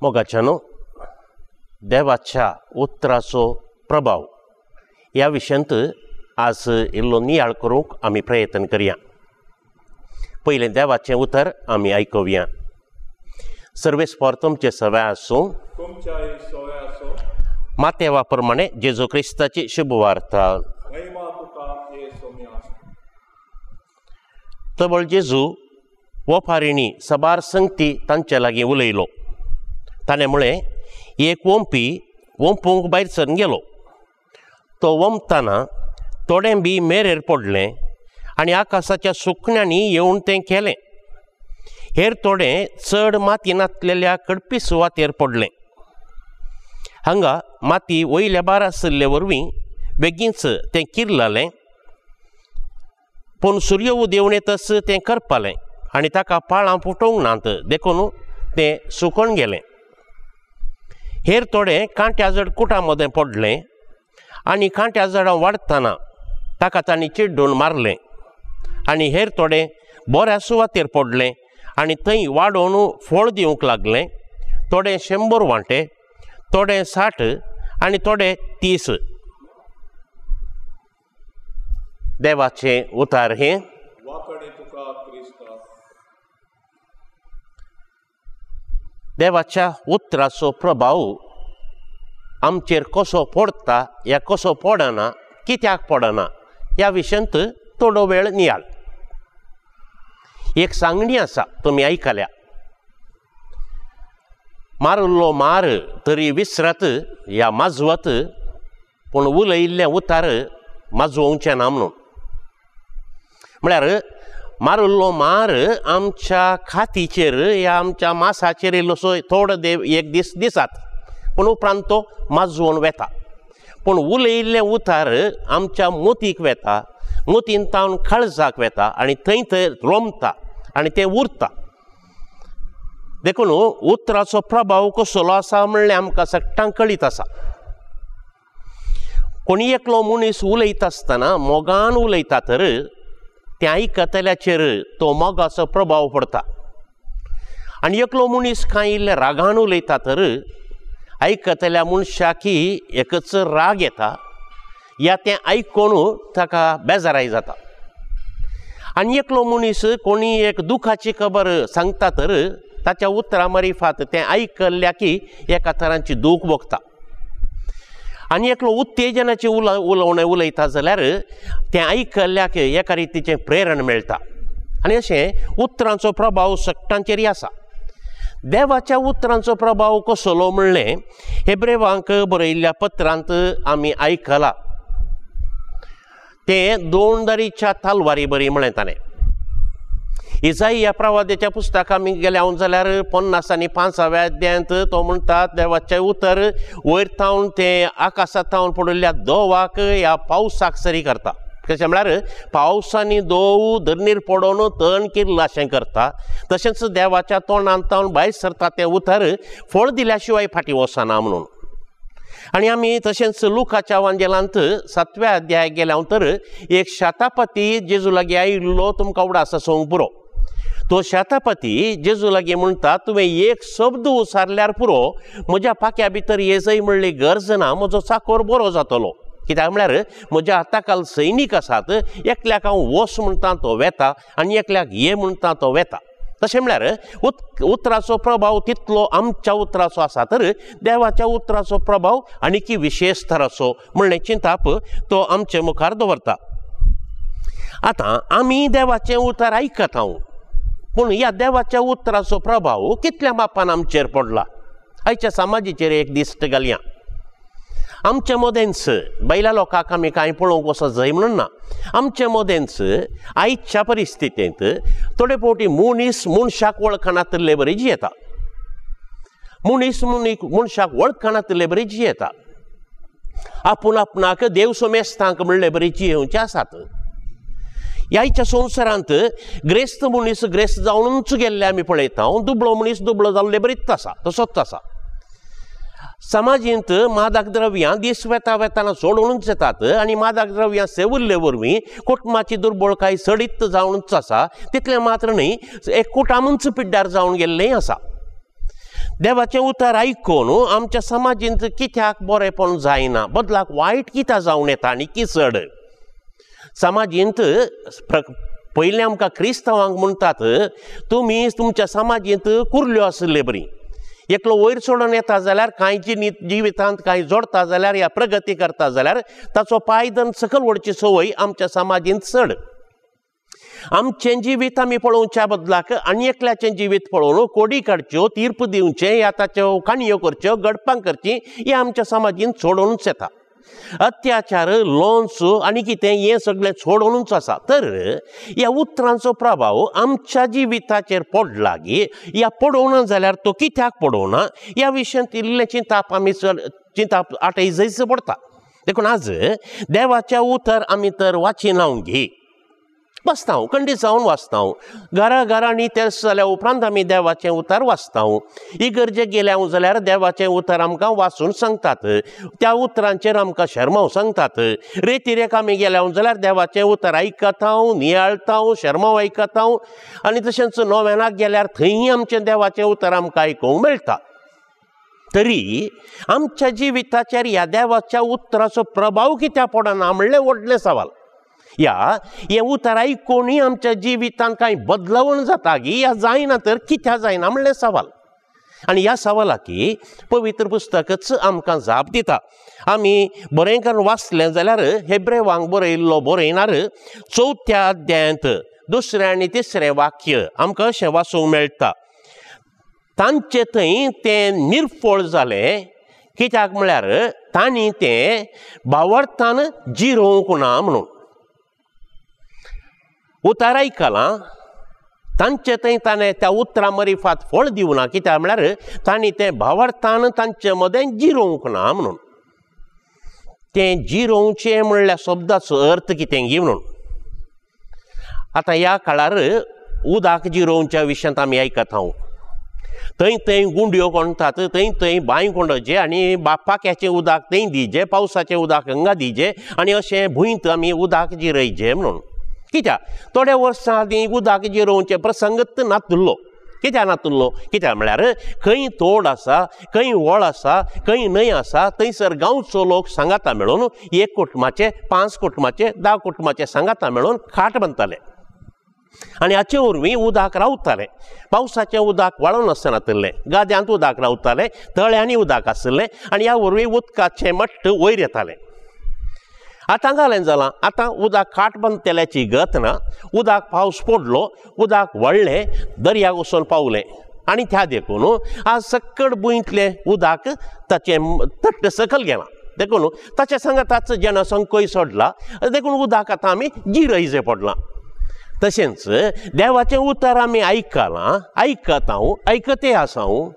मोगाच्यानो देवाच्या उतराचो प्रभाव ह्या विशयांत आज इल्लो नियाळ करूंक आमी प्रयत्न करया. पयलें देवाचें उतर आमी आयकुया. सर्वेस्पर तुमचे सवय आसूं. मातेवा प्रमाणे जेजू क्रिस्ताची शुभ वार्ता. तबळ जेजू वफारिणी सबार संगती तांचे लागीं उलयलो. ताणें म्हळें, एक वंपी वंपूंक भायर सरून गेलो. तो वंपतना थोडें बी मेरेर पडलें आनी आकाशाच्या सुकण्यांनी येवन तें केलें. हेर थोडें चड माती नासलेल्या कडपी सुवातेर पडलें. हांगा माती वयल्या बार आशिल्ले वरवीं बेगीनच तें किरललें, पूण सूर्य उदेंवन येतस तें करपालें आनी ताका पाळां फुटोवंक नात देखून तें सुकोवन गेलें. हेर थोडें कांट्या जड कुटां मदें पडलें आनी कांट्या जडां वाडटना ताका तांणी चिड्डून मारलें. आनी हेर थोडें बऱ्या सुवातेर पडलें आनी थंय वाडोवन फळ दिवंक लागलें. थोडें 100 वांटे, थोडें 60 आनी थोडें 30. देवाचें उतार हें. देवाच्या उतराचो प्रभाव आमचेर कसो पडटा या कसो पडना, कित्याक पडना ह्या विशयांत थोडो वेळ नियाळ. एक सांगणी आसा, तुमी आयकल्या. मारुल्लो मार तरी विसरत या माजवत, पूण उलयिल्लें उतार माजोवचें ना म्हणून. म्हळ्यार मारुल्लो मार आमच्या खातीचेर या आमच्या मांसाचेर इल्लोसो थोडो एक दीस दिसात, पूण उपरांत तो माजवून वेता. पूण उलयिल्लें उतार आमच्या मोतीक वेता, मोतीन तावन काळजाक वेता आनी थंय थंय रोमता आनी तें उरता. देखून उतराचो प्रभाव कसलो आसा म्हणलें आमकां सट्टां कळीत आसा. कोणी एकलो मनीस उलयता आसतना मोगान उलयता तर तें आयकतल्याचेर तो मोगाचो प्रभाव पडटा. आनी एकलो मनीस कांय इल्लें रागान उलयता तर आयकतल्या मनशाकी एकच राग येता या तें आयकून ताका बेजाराय जाता. आनी एकलो मनीस कोणी एक दुखाची खबर सांगता तर ताच्या उतरा मारिफात तें आयकल्ल्या की एका तरांची दूख भोगता. आनी एकलो उत्तेजनाचें उलोवणें उलयता जाल्यार तें आयकल्ल्याक एका रितीचें प्रेरण मेळटा. आनी अशें उतरांचो प्रभाव सट्टांचेर आसा. देवाच्या उतरांचो प्रभाव कसलो म्हणलें हेब्रेवांक बरयल्ल्या पत्रांत आमी आयकलां. तें 2 दारीच्या तालवारी बरी म्हळें ताणें. इसाइया प्रवाद्याच्या पुस्तकां आमी गेल्या जाल्यार 50 आनी 5व्या अध्यायांत तो म्हणटा, देवाचें उतर वयर थावन तें आकाशांत थावन पडिल्ल्या दोवाक ह्या पावसाक सरी करता. कशें म्हळ्यार पावसांनी दोव धरणीर पडोवन तण किरला अशें करता. तशेंच देवाच्या तोंडांत थावन भायर सरता तें उतर फळ दिल्या शिवाय फाटीं वचना म्हणून. आनी आमी तशेंच लुकाच्या वांजेलांत 7व्या अध्यायाक गेल्या तर एक शेतापती जेजू लागीं आयिल्लो तुमकां उडास आसूंक पुरो. तो शेतापती जेजू लागीं म्हणटा, तुवें एक शब्द उसारल्यार पुरो, म्हज्या पाक्या भितर येजय म्हणली गरज ना, म्हजो चाकोर बरो जातलो. कित्याक म्हळ्यार म्हज्या हाताखाल सैनीक आसात, एकल्याक हांव वस म्हणटा तो वेता आनी एकल्याक ये म्हणटा तो वेता. तशें म्हळ्यार उतराचो प्रभाव तितलो आमच्या उतराचो आसा तर देवाच्या उतराचो प्रभाव आनीक विशेष तराचो म्हणलें चिंताप तो आमचे मुखार दवरता. आतां आमी देवाचें उतर आयकता, पूण ह्या देवाच्या उतराचो प्रभाव कितल्या मापान आमचेर पडला आयच्या समाजीचेर एक दिश्ट घालया. आमचे मदेंच बैला लोकांक आमी कांय पळोवंक वचत जाय म्हणून ना. आमचे मदेंच आयच्या परिस्थितींत थोडे फावटी मनीस मनशाक वळखना तल्ले बरी जियेता. मनीस मनशाक वळखना तल्ले बरी जियेता. आपूण आपणाक देव सोमेस्तांक म्हणले बरी जियेवचे आसात. ह्याच्या संवसारांत ग्रेस्त मनीस ग्रेस्त जावनूच गेल्ले आमी पळयता. दुबळो मनीस दुबळो जाल्ले बरीच आसा, तसोच आसा. समाजींत मादक द्रव्यां दीस वेता वेताना सोडूनच येतात आनी मादक द्रव्यां सेविल्ले वरवीं कुटुंबाची दुर्बळकाय सडीत जावनच आसा. तितलें मात्र न्ही, एक कुटामूच पिड्ड्यार जावन गेल्लें आसा. देवाचें उतर आयकून आमच्या समाजींत कित्याक बरेंपण जायना, बदलाक वायट कित्याक जावन येता आनी किचड. समाजींत पयलीं आमकां क्रिस्तांवांक म्हणटात, तुमी तुमच्या समाजींत कुर्ल्यो आसले बरी. एकलो वयर सोडून येता जाल्यार कांय जिवितांत कांय जोडता जाल्यार या प्रगती करता जाल्यार ताचो पायदन सकल वडची संवय आमच्या समाजींत चड. आमचें जिवीत आमी पळोवच्या बदलाक आनी एकल्याचें जिवीत पळोवन कोडी काडच्यो, तीर्प दिवचें, या ताच्यो काणयो करच्यो, गडपां करची, हें आमच्या समाजींत सोडूनच येता. अत्याचार, लोन्स आनी कितें हें सगळें सोडूनच आसा. तर ह्या उतरांचो प्रभाव आमच्या जिविताचेर पडला की या पडोवना जाल्यार तो कित्याक पडोवना ह्या विशयांत इल्लें चिंताप आमी चिंताप आटयजयच पडटा. देखून आज देवाचें उतर आमी तर वाचिना घे, वाचता हांव, खंडीत जावन वाचता हांव. घरांनी तेच जाल्या उपरांत आमी देवाचें उतर वाचता. इगर्जेक गेले हांव जाल्यार देवाचें उतर आमकां वाचून सांगतात, त्या उतरांचेर आमकां शर्माव सांगतात. रेतीरेक आमी गेले हांव जाल्यार देवाचें उतर आयकता हांव, नियाळता हांव, शर्माव आयकता हांव. आनी तशेंच नोवेनाक गेल्यार थंय आमचें देवाचें उतर आमकां आयकूंक मेळटा. तरी आमच्या जिविताचेर ह्या देवाच्या उतराचो प्रभाव कित्याक पडना म्हणलें व्हडलें सवाल. हे उतर आयकून आमच्या जिवितांत कांय बदलावण जाता की या जायना तर कित्याक जायना म्हणलें सवाल. आनी ह्या सवालाक पवित्र पुस्तकच आमकां जाप दिता. आमी बरें करून वाचलें जाल्यार हेब्रेवांक बरयल्लो बरयणार 4थ्या अध्यायांत 2रे आनी 3रे वाक्य आमकां अशें वाचूंक मेळटा. तांचे थंय तें निर्फळ जालें, कित्याक म्हळ्यार तांणी तें भावार्थान जिरोवंक ना म्हणून. उतर आयकलां, तांचे थंय ताणें त्या उतरां मरिफात फळ दिवना, कित्याक म्हळ्यार तांणी तें भावार्थान तांचे मदें जिरोवंक ना म्हणून. तें जिरोवचें म्हणल्या शब्दाचो अर्थ कितें गी म्हणून. आतां ह्या काळार उदक जिरोवच्या विशयांत आमी आयकता हांव. थंय गुंड्यो कोणतात, थंय बांय कोंडोवचे आनी पाक्याचें उदक थंय दिजें, पावसाचें उदक हांगा दिजें आनी अशें भुंयत आमी उदक जिरयचें म्हणून. कित्याक थोड्या वर्सां आदीं उदक जिरोवचे प्रसंगच नातुल्लो. कित्याक नातुल्लो? कित्याक म्हळ्यार खंय तोड आसा, खंय व्हळ आसा, खंय न्हंय आसा, थंयसर गांवचो लोक सांगाता मेळून 1 कुटुंबाचे, 5 कुटुंबाचे, 10 कुटुंबाचे सांगाता मेळून खाट बांदताले आनी हाचे वरवीं उदक रावतालें. पावसाचें उदक वाळून आसनातलें, गाद्यांत उदक रावतालें, तळ्यांनी उदक आसलें आनी ह्या वरवीं उदकाचें मट्ट वयर येतालें. आतां घालें जालां, आतां उदक खाट बांदतेल्याची गत ना. उदक पावस पडलो, उदक व्हडलें, दर्याक वचून पावलें आनी त्या देखून आज सक्कड बुंयतलें उदक ताचें तट्ट सकल गेलां. देखून ताच्या सांगाताच जनसंख्य सोडला. देखून उदक आतां आमी जिरयचें पडलां. तशेंच देवाचें उतर आमी आयकलां, आयकता हांव, आयकते आसा हांव.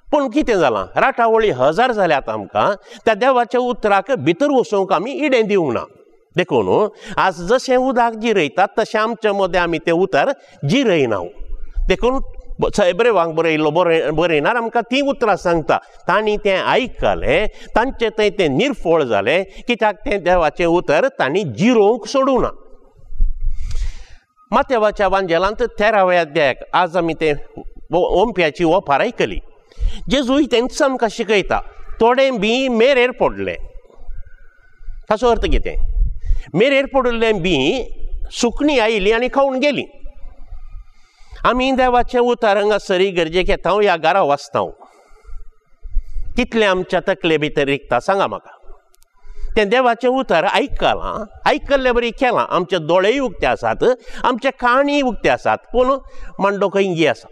पूण कितें जालां, राटावळी 1000 जाल्यात आमकां त्या देवाच्या उतराक भितर वचूंक आमी इडें दिवंक ना. देखून आज जशें उदक जिरयतात तशें आमच्या मदें आमी तें उतर जिरयना. देखून हेब्रेवांक बरयल्लो बरयणार आमकां ती उतरां सांगता. तांणी तें आयकलें, तांचे थंय तें निर्फळ जालें, कित्याक तें देवाचें उतर तांणी जिरोवंक सोडूं ना. मातेवाच्या वांजेलांत 13व्या अध्यायाक आज आमी तें ओंप्याची ओंपार आयकली. जेजूय तेंच आमकां शिकयता. थोडें बी मेरेर पडलें. ताचो अर्थ कितें? मेरेर पडिल्लें बी सुकणीं आयलीं आनी खावन गेलीं. आमी देवाचें उतर हांगासर इगर्जेक येता, ह्या घरा वाचता. कितलें आमच्या तकले भितर रिगता सांगा म्हाका. तें देवाचें उतर आयकलां, आयकल्लें बरी केलां. आमचे दोळेय उक्ते आसात, आमचे काणय उक्ते आसात, पूण मांडो खंय आसा.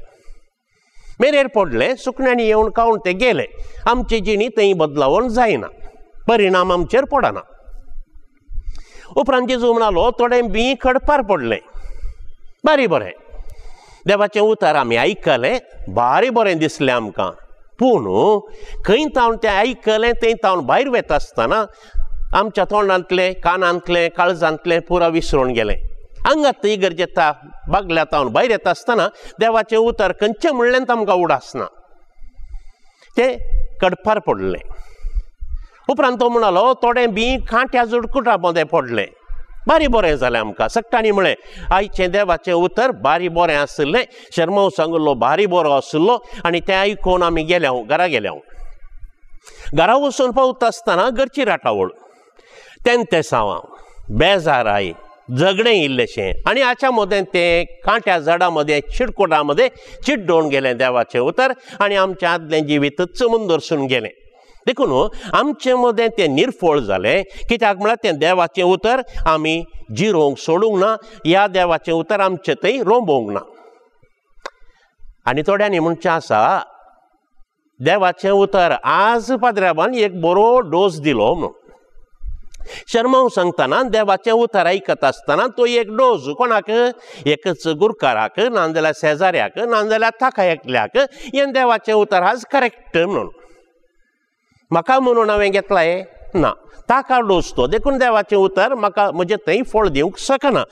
मेरेर पडलें, सुकण्यांनी येवन खावन ते गेले. आमची जिणी थंय बदलावण जायना, परिणाम आमचेर पडना. उपरांत जेजू म्हणालो थोडें बी खडपार पडलें. बारी बरें, देवाचें उतर आमी आयकलें, बारी बरें दिसलें आमकां. पूण खंय तावन तें आयकलें थंय तावन भायर वता आसतना आमच्या तोंडांतलें, कानांतलें, काळजांतलें पुरा विसरून गेलें. हांगात इगर्जेता बागल्या तावन भायर येता आसतना देवाचें उतर खंयचें म्हणलें आमकां उडासना. तें कडपार पडलें. उपरांत तो म्हणालो थोडें बी कांट्या जुडकुटा मदें पडलें. बारी बरें जालें आमकां. सक्तांनी म्हळें आयचें देवाचें उतर बारी बरें आसलें. शर्माव सांगलो बारी बरो आसलो आनी तें आयकून आमी गेल्या घरा गेल्या. घरा वचून पावता आसतना घरची राटावळ, तेंसांवां, बेजाराय, झगडें इल्लेशें आनी हाच्या मदें तें कांट्या झाडां मदें चिडकोटां मदें चिड्डोवन गेलें देवाचें उतर आनी आमचें आदलें जिवीत चमून दर्शून गेलें. देखून आमचे मदें तें निर्फळ जालें. कित्याक म्हळ्यार तें देवाचें उतर आमी जिरोवंक सोडूंक ना, ह्या देवाचें उतर आमचे थंय रोंबोवंक ना. आनी थोड्यांनी म्हणचें आसा देवाचें उतर आज पाद्र्याबान एक बरो डोस दिलो म्हणून. शर्माव सांगतना देवाचें उतर आयकता आसतना तो एक डोस कोणाक, एकच गुरकाराक, नाजाल्यार शेजाऱ्याक, नाजाल्यार ताका एकल्याक हें देवाचें उतर आज करेक्ट म्हणून. म्हाका म्हणून हांवें घेतलाय ना, ताका डोस तो. देखून देवाचें उतर म्हाका म्हजें थंय फळ दिवंक शकना.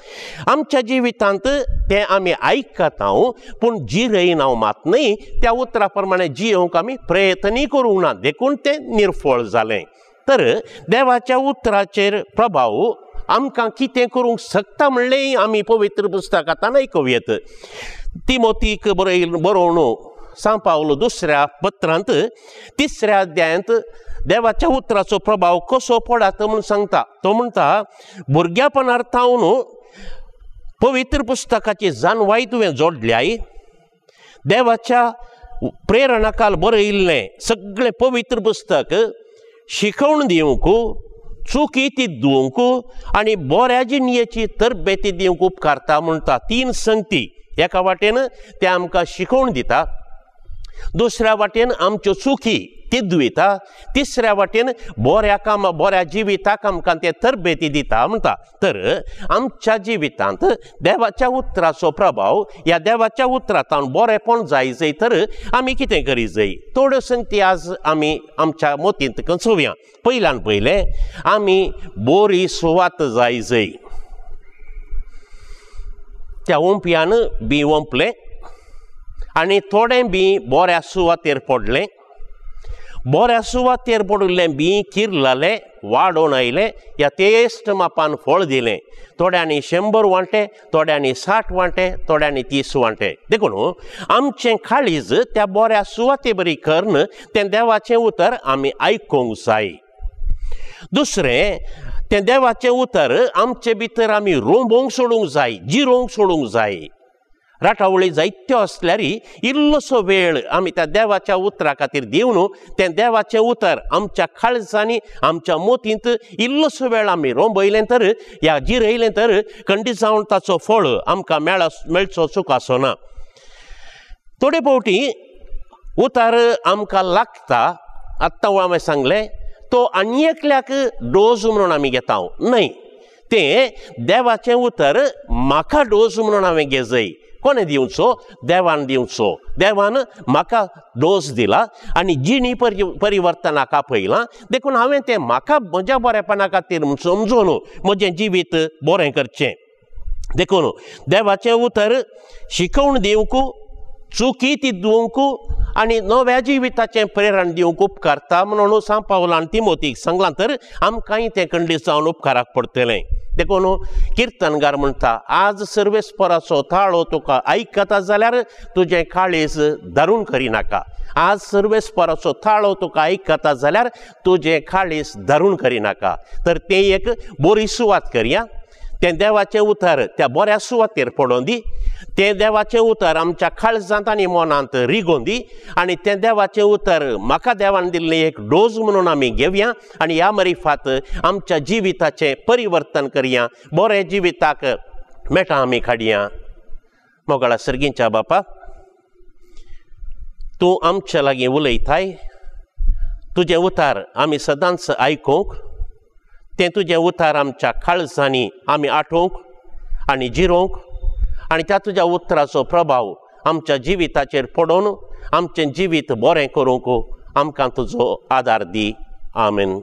आमच्या जिवितांत तें आमी आयकता पूण जिरयना मात न्ही, त्या उतरा प्रमाणे जियोवंक आमी प्रयत्नय करूंक ना. देखून तें निर्फळ जालें. तर देवाच्या उतराचेर प्रभाव आमकां कितें करूंक शकता म्हणलें आमी पवित्र पुस्तकांत आयकूंक. तिमोथीक बरोवन सांत पावलो दुसऱ्या पत्रांत 3ऱ्या अध्यायांत देवाच्या उतराचो प्रभाव कसो पडता म्हूण सांगता. तो म्हणटा भुरग्यापणांतावन पवित्र पुस्तकाची जाणवाय तुवें जोडल्याय. देवाच्या प्रेरणाकाल बरयिल्लें सगळें पवित्र पुस्तक शिकवण दिवंक, चुकी ती दिवंक आनी बऱ्या जिणयेची तरबेती दिवंक उपकारता म्हणटा. 3 संगती. एका वाटेन ते आमकां शिकवण दिता, दुसऱ्या वाटेन आमच्यो चुकी ती दुयता, तिसऱ्या वाटेन बऱ्या कामां बऱ्या जिविताक आमकां ते तरबेती दिता म्हणटा. तर आमच्या जिवितांत देवाच्या उतराचो प्रभाव, ह्या देवाच्या उतरांतल्यान बरेंपण जाय जाय तर आमी कितें करी जाय. थोड्यो संगती आज आमी आमच्या मोतींत कंचोवया. पयल्यान पयलें आमी बरी सुवात जाय जाय. त्या ओंपयान बी ओंपलें आनी थोडें बी बऱ्या सुवातेर पडलें. बऱ्या सुवातेर पडिल्लें बी किरललें, वाडोवन आयलें, ह्या तेस्ट मापान फळ दिलें. थोड्यांनी 100 वांटे, थोड्यांनी 60 वांटे, थोड्यांनी 30 वांटे. देखून आमचें काळीज त्या बऱ्या सुवाते बरी करन तें देवाचें उतर आमी आयकूंक जाय. दुसरें, तें देवाचें उतर आमचे भितर आमी रोंबोवंक सोडूंक जाय, जिरोवंक सोडूंक जाय. राटावळी जायत्यो आसल्यार इल्लोसो वेळ आमी त्या देवाच्या उतरा खातीर दिवन तें देवाचें उतर आमच्या काळजांनी आमच्या मोतींत इल्लोसो वेळ आमी रोंबयलें तर, ह्या जिरयलें तर खंडीत जावन ताचो फळ आमकां मेळचो चूक आसना. थोडे फावटी उतर आमकां लागता, आत्तां हांवें सांगलें, तो आनी एकल्याक डोस म्हणून आमी घेता न्हय. तें देवाचें उतर म्हाका डोस म्हणून हांवें घे जाय. कोणें दिवचो? देवान दिवचो. देवान म्हाका डोस दिला आनी जिणी परिवर्तनाक आपयलां. देखून हांवें तें म्हाका म्हज्या बरेपणा खातीर समजून म्हजें जिवीत बरें करचें. देखून देवाचें उतर शिकवण दिवंक, चुकी ती दिवंक आनी नव्या जिविताचें प्रेरण दिवंक उपकारता म्हणून सांत पावलान तिमोथीक सांगलां. तर आमकांय तें खंडीत जावन उपकाराक पडटलें. देखून किर्तनगार म्हणटा, आज सर्वेस्पराचो ताळो तुका आयकता जाल्यार तुजें काळीज धरून करिनाका. आज सर्वेस्पराचो ताळो तुका आयकता जाल्यार तुजें काळीज धरून करिनाका. तर तें एक बरी सुवात करया. तें देवाचें उतर त्या बऱ्या सुवातेर पडोवन दी. तें देवाचें उतर आमच्या काळजांत आनी मनांत रिगोवन दी. आनी तें देवाचें उतर म्हाका देवान दिल्लें एक डोज म्हणून आमी घेवया आनी ह्या मरिफात आमच्या जिविताचें परिवर्तन करया. बरें जिविताक मेटा आमी काडया. मोगाळा सर्गींच्या बापा, तूं आमच्या लागीं उलयताय. तुजें उतर आमी सदांच आयकूंक, तें तुजें उतर आमच्या काळजांनी आमी आठोवंक आनी जिरोवंक आनी त्या तुज्या उतराचो प्रभाव आमच्या जिविताचेर पडोवन आमचें जिवीत बरें करूंक आमकां तुजो आदार दी. आमेन.